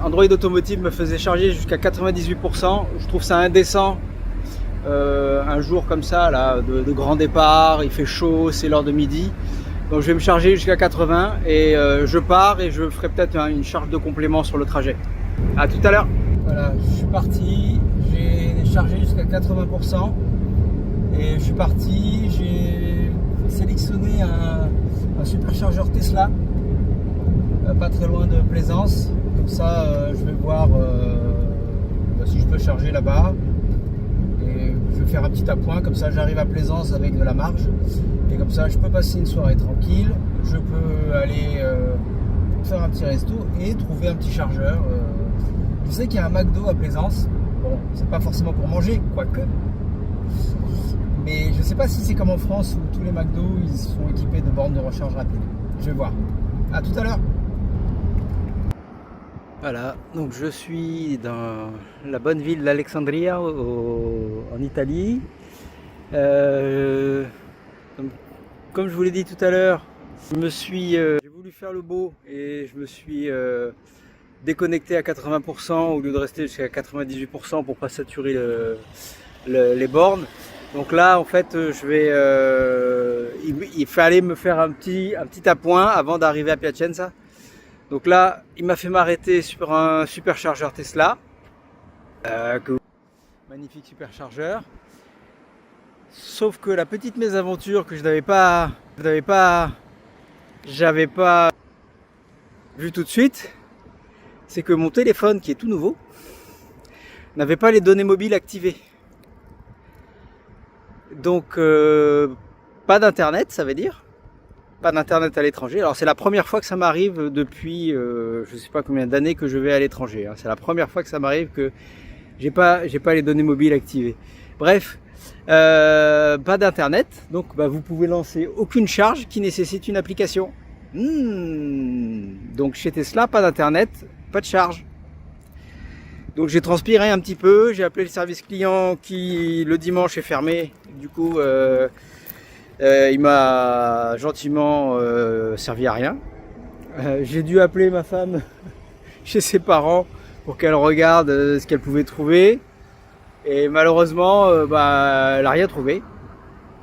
Android Automotive me faisait charger jusqu'à 98%. Je trouve ça indécent. Un jour comme ça là, de grand départ, il fait chaud, c'est l'heure de midi, donc je vais me charger jusqu'à 80 et je pars et je ferai peut-être une charge de complément sur le trajet. À tout à l'heure. Voilà, je suis parti, j'ai chargé jusqu'à 80% et je suis parti. J'ai sélectionné un superchargeur Tesla pas très loin de Plaisance, comme ça je vais voir si je peux charger là-bas. Je vais faire un petit appoint, comme ça j'arrive à Plaisance avec de la marge et comme ça je peux passer une soirée tranquille, je peux aller faire un petit resto et trouver un petit chargeur. Je sais qu'il y a un McDo à Plaisance, bon c'est pas forcément pour manger, quoique, mais je sais pas si c'est comme en France où tous les McDo ils sont équipés de bornes de recharge rapide. Je vais voir. À tout à l'heure. Voilà, donc je suis dans la bonne ville d'Alexandria en Italie. Comme je vous l'ai dit tout à l'heure, j'ai voulu faire le beau et je me suis déconnecté à 80% au lieu de rester jusqu'à 98% pour pas saturer les bornes. Donc là en fait il fallait me faire un petit appoint avant d'arriver à Piacenza. Donc là, il m'a fait m'arrêter sur un superchargeur Tesla. Magnifique superchargeur. Sauf que la petite mésaventure que j'avais pas vu tout de suite, c'est que mon téléphone, qui est tout nouveau, n'avait pas les données mobiles activées. Donc, pas d'internet, ça veut dire. Pas d'internet à l'étranger. Alors c'est la première fois que ça m'arrive depuis je sais pas combien d'années que je vais à l'étranger, hein. C'est la première fois que ça m'arrive que j'ai pas les données mobiles activées. Bref, pas d'internet, donc vous pouvez lancer aucune charge qui nécessite une application. Donc chez Tesla, pas d'internet, pas de charge. Donc j'ai transpiré un petit peu, j'ai appelé le service client qui le dimanche est fermé. Du coup il m'a gentiment servi à rien. J'ai dû appeler ma femme chez ses parents pour qu'elle regarde ce qu'elle pouvait trouver. Et malheureusement, elle n'a rien trouvé,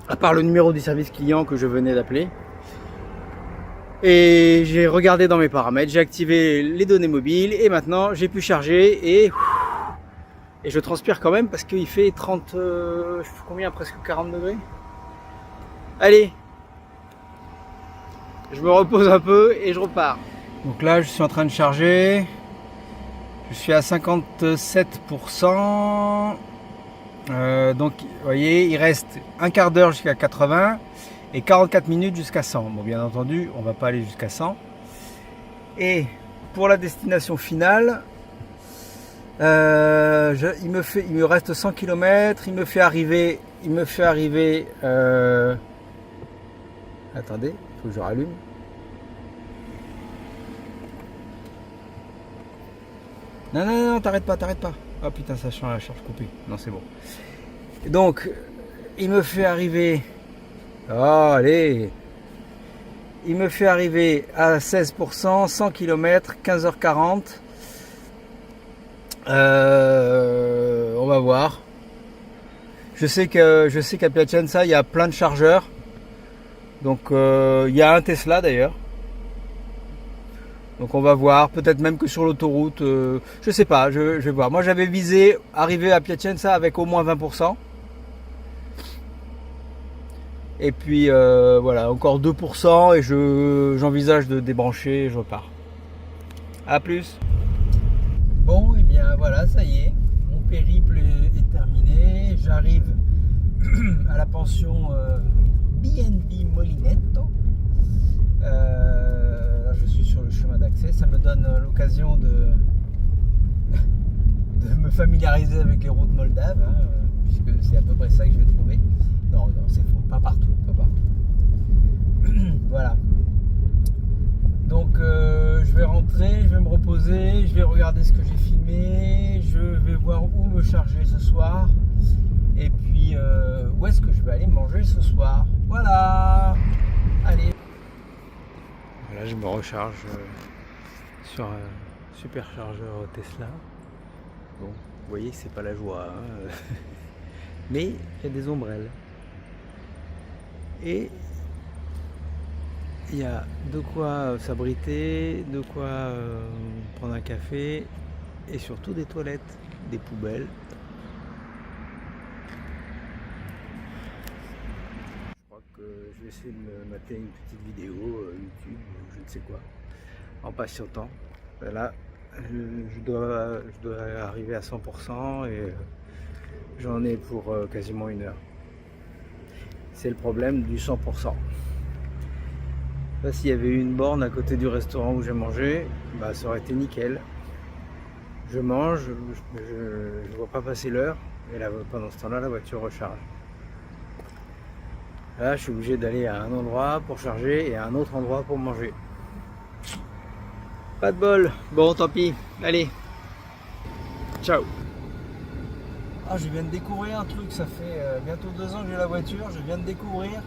à part le numéro du service client que je venais d'appeler. Et j'ai regardé dans mes paramètres, j'ai activé les données mobiles et maintenant j'ai pu charger et je transpire quand même parce qu'il fait 30, je sais combien, presque 40 degrés. Allez, je me repose un peu et je repars. Donc là, je suis en train de charger. Je suis à 57%. Donc, vous voyez, il reste un quart d'heure jusqu'à 80 et 44 minutes jusqu'à 100. Bon, bien entendu, on va pas aller jusqu'à 100. Et pour la destination finale, il me reste 100 km. Il me fait arriver. Attendez, il faut que je rallume. Non, t'arrête pas. Oh putain, ça change la charge coupée. Non, c'est bon. Donc, il me fait arriver. Oh, allez. Il me fait arriver à 16%, 100 km, 15h40. On va voir. Je sais qu'à Piacenza, il y a plein de chargeurs. Donc, il y a un Tesla d'ailleurs. Donc on va voir, peut-être même que sur l'autoroute, je sais pas, je vais voir. Moi j'avais visé arriver à Piacenza avec au moins 20%. Et puis voilà, encore 2% et j'envisage de débrancher et je repars. A plus. Bon, et bien voilà, ça y est, mon périple est terminé. J'arrive à la pension BNB Molinetto. Je suis sur le chemin d'accès, ça me donne l'occasion de me familiariser avec les routes moldaves, hein, puisque c'est à peu près ça que je vais trouver. Non, c'est faux, pas partout. Voilà. Donc je vais rentrer, je vais me reposer, je vais regarder ce que j'ai filmé, je vais voir où me charger ce soir, et puis où est-ce que je vais aller manger ce soir. Voilà. Allez. Là, je me recharge sur un superchargeur Tesla. Bon, vous voyez, c'est pas la joie, hein. Mais il y a des ombrelles. Et il y a de quoi s'abriter, de quoi prendre un café et surtout des toilettes, des poubelles. Je vais essayer de me mater une petite vidéo YouTube ou je ne sais quoi en patientant. Là je dois arriver à 100% et j'en ai pour quasiment une heure. C'est le problème du 100%. Là, s'il y avait eu une borne à côté du restaurant où j'ai mangé, bah, ça aurait été nickel. Je mange, je ne vois pas passer l'heure et là, pendant ce temps-là, la voiture recharge. Là, je suis obligé d'aller à un endroit pour charger et à un autre endroit pour manger. Pas de bol. Bon, tant pis. Allez. Ciao. Ah, je viens de découvrir un truc. Ça fait bientôt 2 ans que j'ai la voiture. Je viens de découvrir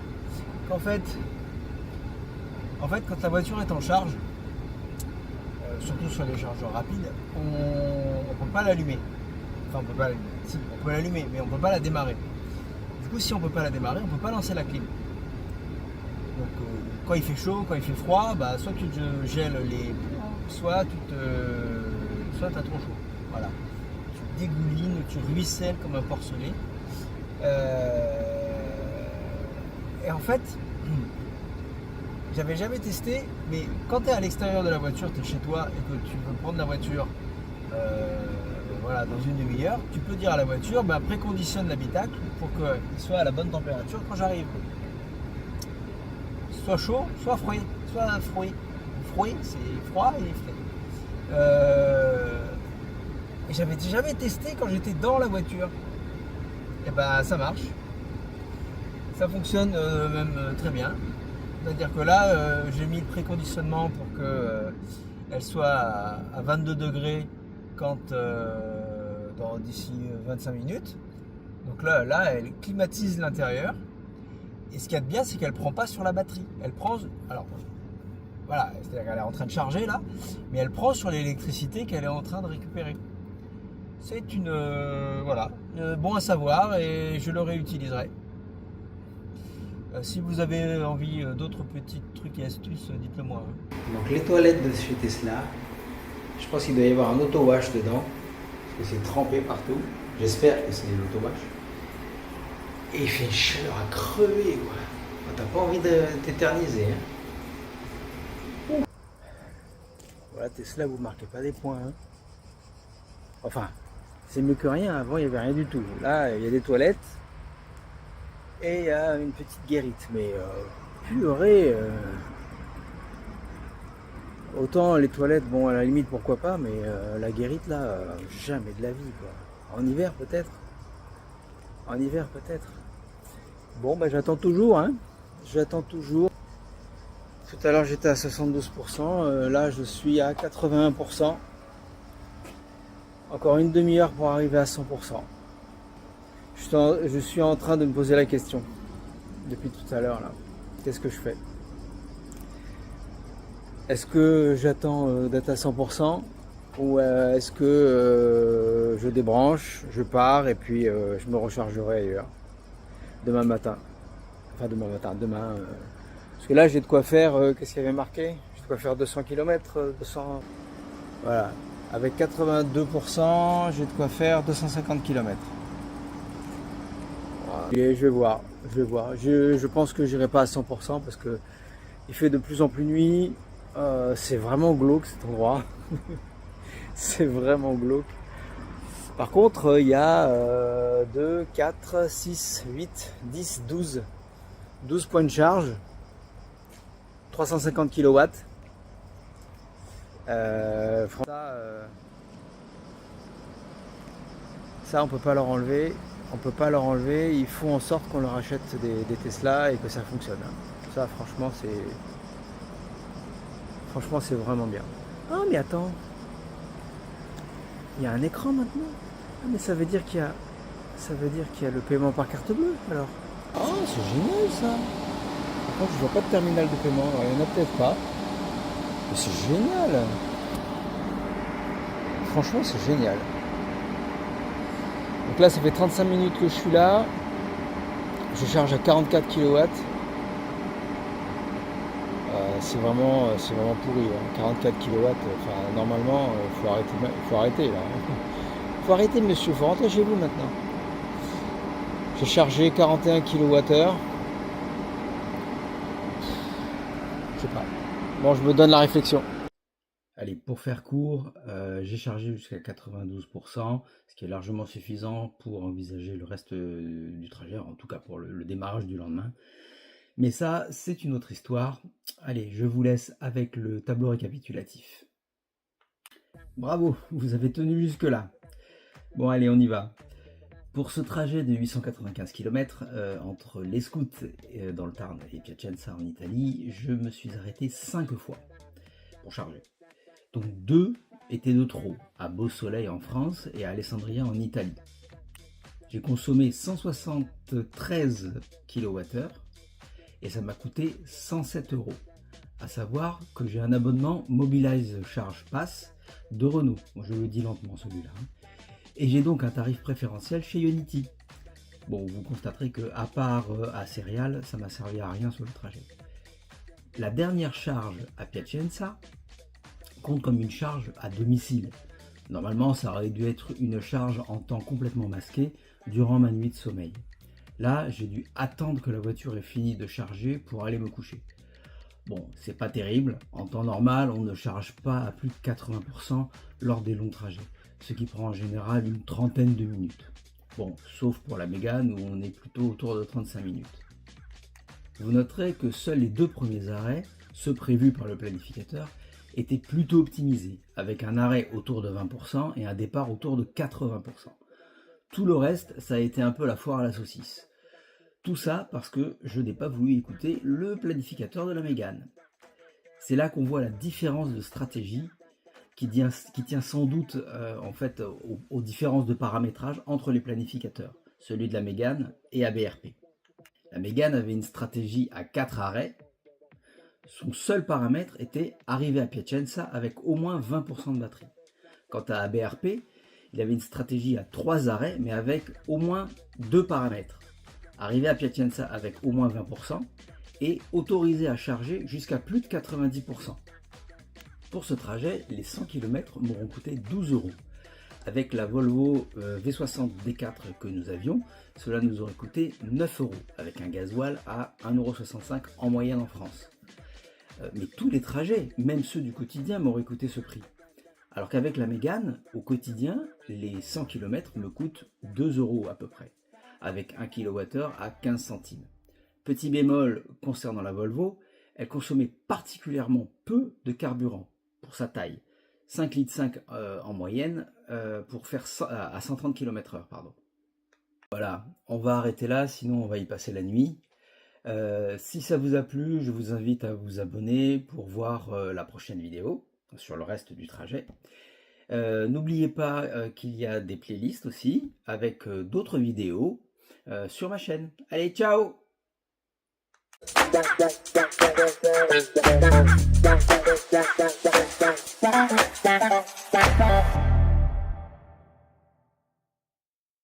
qu'en fait, quand la voiture est en charge, surtout sur les chargeurs rapides, on ne peut pas l'allumer. Enfin, on peut pas l'allumer. Si, on peut l'allumer, mais on ne peut pas la démarrer. Du coup, si on ne peut pas la démarrer, on ne peut pas lancer la clim. Donc, quand il fait chaud, quand il fait froid, bah, soit tu te gèles les pots, soit tu as trop chaud. Voilà. Tu dégoulines, tu ruisselles comme un porcelet. Et en fait, j'avais jamais testé, mais quand tu es à l'extérieur de la voiture, tu es chez toi et que tu veux prendre la voiture voilà, dans une demi-heure, tu peux dire à la voiture, préconditionne l'habitacle pour qu'il soit à la bonne température quand j'arrive. Soit chaud, soit froid. Soit froid. Froid, c'est froid et frais. Et j'avais jamais testé quand j'étais dans la voiture. Et ça marche. Ça fonctionne même très bien. C'est-à-dire que là, j'ai mis le préconditionnement pour qu'elle soit à 22 degrés d'ici 25 minutes. Donc là, elle climatise l'intérieur. Et ce qu'il y a de bien, c'est qu'elle ne prend pas sur la batterie. Elle prend. Alors, voilà, c'est-à-dire qu'elle est en train de charger là, mais elle prend sur l'électricité qu'elle est en train de récupérer. C'est voilà, bon à savoir et je le réutiliserai. Si vous avez envie d'autres petits trucs et astuces, dites-le moi. Donc les toilettes de chez Tesla, je pense qu'il doit y avoir un auto-wash dedans, parce que c'est trempé partout. J'espère que c'est l'auto-wash. Et il fait une chaleur à crever, quoi. T'as pas envie de t'éterniser. Hein. Voilà, Tesla, vous marquez pas des points. Hein. Enfin, c'est mieux que rien. Avant, il n'y avait rien du tout. Là, il y a des toilettes et il y a une petite guérite. Mais purée. Autant les toilettes, bon, à la limite, pourquoi pas, mais la guérite, là, jamais de la vie, quoi. En hiver, peut-être. En hiver, peut-être. Bon, bah, j'attends toujours, hein. J'attends toujours. Tout à l'heure, j'étais à 72%. Là, je suis à 81%. Encore une demi-heure pour arriver à 100%. Je suis en train de me poser la question. Depuis tout à l'heure, là. Qu'est-ce que je fais? Est-ce que j'attends d'être à 100% ou est-ce que je débranche, je pars et puis je me rechargerai ailleurs demain matin. Enfin demain matin, demain. Parce que là j'ai de quoi faire, qu'est-ce qu'il y avait marqué? J'ai de quoi faire 200 km, 200... Voilà, avec 82%, j'ai de quoi faire 250 km. Voilà. Et je vais voir, je vais voir. Je pense que j'irai pas à 100% parce que il fait de plus en plus nuit. C'est vraiment glauque cet endroit. C'est vraiment glauque. Par contre, il y a 2, 4, 6, 8, 10, 12. 12 points de charge. 350 kW. Ça, on peut pas leur enlever. On peut pas leur enlever. Il faut en sorte qu'on leur achète des Tesla et que ça fonctionne. Ça, franchement, c'est vraiment bien. Ah, mais attends. Il y a un écran maintenant. Ah, mais ça veut dire qu'il y a le paiement par carte bleue alors. Oh, c'est génial ça. Par contre, je vois pas de terminal de paiement. Alors, il n'y en a peut-être pas. Mais c'est génial. Franchement, c'est génial. Donc là, ça fait 35 minutes que je suis là. Je charge à 44 kW. C'est vraiment pourri. Hein. 44 kW. Enfin, normalement, faut arrêter là. Faut arrêter, monsieur. Faut rentrer chez vous maintenant. J'ai chargé 41 kWh. Je sais pas. Bon, je me donne la réflexion. Allez, pour faire court, j'ai chargé jusqu'à 92%, ce qui est largement suffisant pour envisager le reste du trajet, en tout cas pour le démarrage du lendemain. Mais ça, c'est une autre histoire. Allez, je vous laisse avec le tableau récapitulatif. Bravo, vous avez tenu jusque-là. Bon, allez, on y va. Pour ce trajet de 895 km entre les Scouts dans le Tarn et Piacenza en Italie, je me suis arrêté 5 fois pour charger. Donc 2 étaient de trop, à Beau Soleil en France et à Alessandria en Italie. J'ai consommé 173 kWh et ça m'a coûté 107 €. À savoir que j'ai un abonnement Mobilize Charge Pass de Renault. Bon, je le dis lentement celui-là. Et j'ai donc un tarif préférentiel chez Ionity. Bon, vous constaterez que à part à céréales, ça m'a servi à rien sur le trajet. La dernière charge à Piacenza compte comme une charge à domicile. Normalement, ça aurait dû être une charge en temps complètement masqué durant ma nuit de sommeil. Là, j'ai dû attendre que la voiture ait fini de charger pour aller me coucher. Bon, c'est pas terrible. En temps normal, on ne charge pas à plus de 80% lors des longs trajets, ce qui prend en général une trentaine de minutes. Bon, sauf pour la Mégane où on est plutôt autour de 35 minutes. Vous noterez que seuls les 2 premiers arrêts, ceux prévus par le planificateur, étaient plutôt optimisés, avec un arrêt autour de 20% et un départ autour de 80%. Tout le reste, ça a été un peu la foire à la saucisse. Tout ça parce que je n'ai pas voulu écouter le planificateur de la Mégane. C'est là qu'on voit la différence de stratégie qui tient sans doute aux différences de paramétrage entre les planificateurs, celui de la Mégane et ABRP. La Mégane avait une stratégie à 4 arrêts. Son seul paramètre était arriver à Piacenza avec au moins 20% de batterie. Quant à ABRP, il avait une stratégie à 3 arrêts, mais avec au moins 2 paramètres. Arriver à Piacenza avec au moins 20% et autorisé à charger jusqu'à plus de 90%. Pour ce trajet, les 100 km m'auront coûté 12 €. Avec la Volvo V60 D4 que nous avions, cela nous aurait coûté 9 €, avec un gasoil à 1,65 € en moyenne en France. Mais tous les trajets, même ceux du quotidien, m'auraient coûté ce prix. Alors qu'avec la Mégane, au quotidien, les 100 km me coûtent 2 € à peu près, avec 1 kWh à 15 centimes. Petit bémol concernant la Volvo, elle consommait particulièrement peu de carburant pour sa taille, 5,5 litres en moyenne pour faire à 130 km/h. Voilà, on va arrêter là, sinon on va y passer la nuit. Si ça vous a plu, je vous invite à vous abonner pour voir la prochaine vidéo sur le reste du trajet. N'oubliez pas qu'il y a des playlists aussi avec d'autres vidéos sur ma chaîne. Allez, ciao!